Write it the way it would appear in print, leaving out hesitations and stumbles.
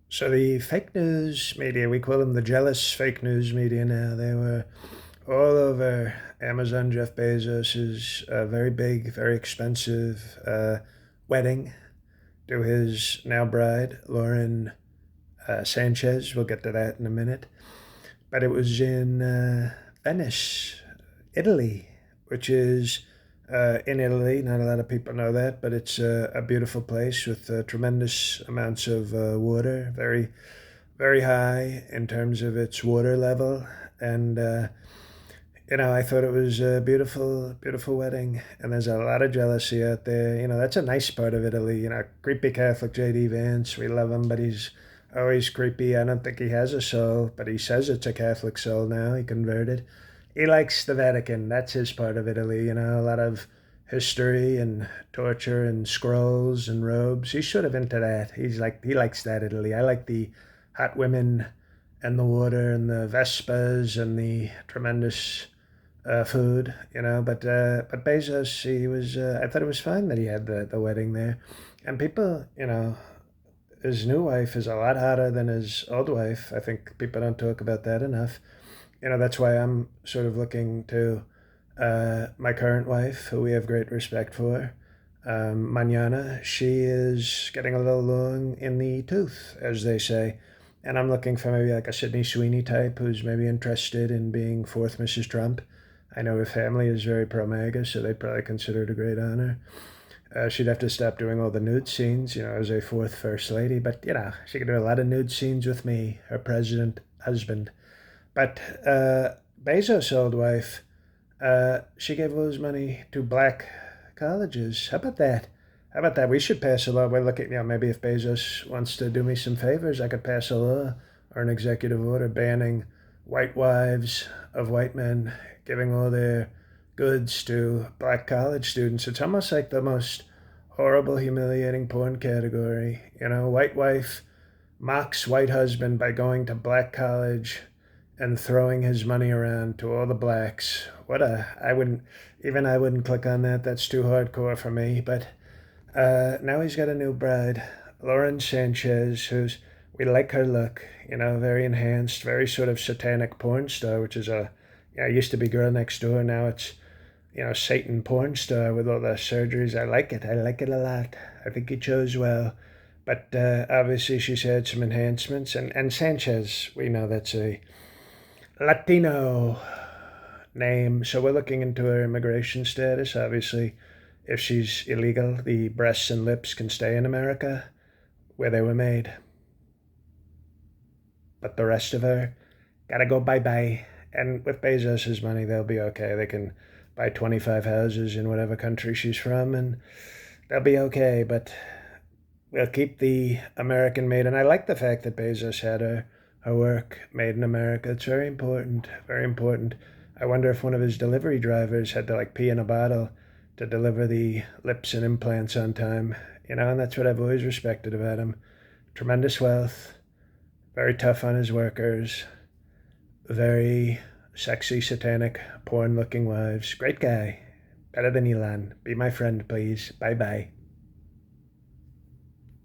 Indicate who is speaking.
Speaker 1: So the fake news media, we call them the jealous fake news media now. They were all over Amazon, Jeff Bezos's very big, very expensive wedding to his now bride, Lauren Sanchez. We'll get to that in a minute. But it was in Venice, Italy, which is in Italy. Not a lot of people know that, but it's a beautiful place with tremendous amounts of water, very, very high in terms of its water level. And, I thought it was a beautiful, beautiful wedding. And there's a lot of jealousy out there. That's a nice part of Italy. Creepy Catholic J.D. Vance, we love him, but he's always creepy. I don't think he has a soul, but he says it's a Catholic soul now. He converted. He likes the Vatican. That's his part of Italy. A lot of history and torture and scrolls and robes. He's sort of into that. He likes that Italy. I like the hot women and the water and the Vespas and the tremendous food. But Bezos, he was. I thought it was fine that he had the wedding there, and people, his new wife is a lot hotter than his old wife. I think people don't talk about that enough. That's why I'm sort of looking to my current wife, who we have great respect for. Manana, she is getting a little long in the tooth, as they say. And I'm looking for maybe like a Sydney Sweeney type who's maybe interested in being fourth Mrs. Trump. I know her family is very pro MAGA, so they probably consider it a great honor. She'd have to stop doing all the nude scenes, as a fourth first lady. But, she could do a lot of nude scenes with me, her president husband. But Bezos' old wife, she gave all his money to black colleges. How about that? How about that? We should pass a law. We're looking, maybe if Bezos wants to do me some favors, I could pass a law or an executive order banning white wives of white men giving all their goods to black college students. It's almost like the most horrible, humiliating porn category. White wife mocks white husband by going to black college and throwing his money around to all the blacks. I wouldn't click on that. That's too hardcore for me. But now he's got a new bride, Lauren Sanchez, we like her look, very enhanced, very sort of satanic porn star, which is used to be Girl Next Door. Now it's, Satan porn star with all the surgeries. I like it. I like it a lot. I think he chose well. But obviously she's had some enhancements. And Sanchez, we know that's a Latino name. So we're looking into her immigration status. Obviously, if she's illegal, the breasts and lips can stay in America where they were made. But the rest of her, gotta go bye-bye. And with Bezos' money, they'll be okay. They can buy 25 houses in whatever country she's from, and they'll be okay. But we'll keep the American made. And I like the fact that Bezos had her work made in America. It's very important, very important. I wonder if one of his delivery drivers had to like pee in a bottle to deliver the lips and implants on time. And that's what I've always respected about him. Tremendous wealth, very tough on his workers, very sexy, satanic, porn looking wives. Great guy. Better than Elon. Be my friend, please. Bye bye.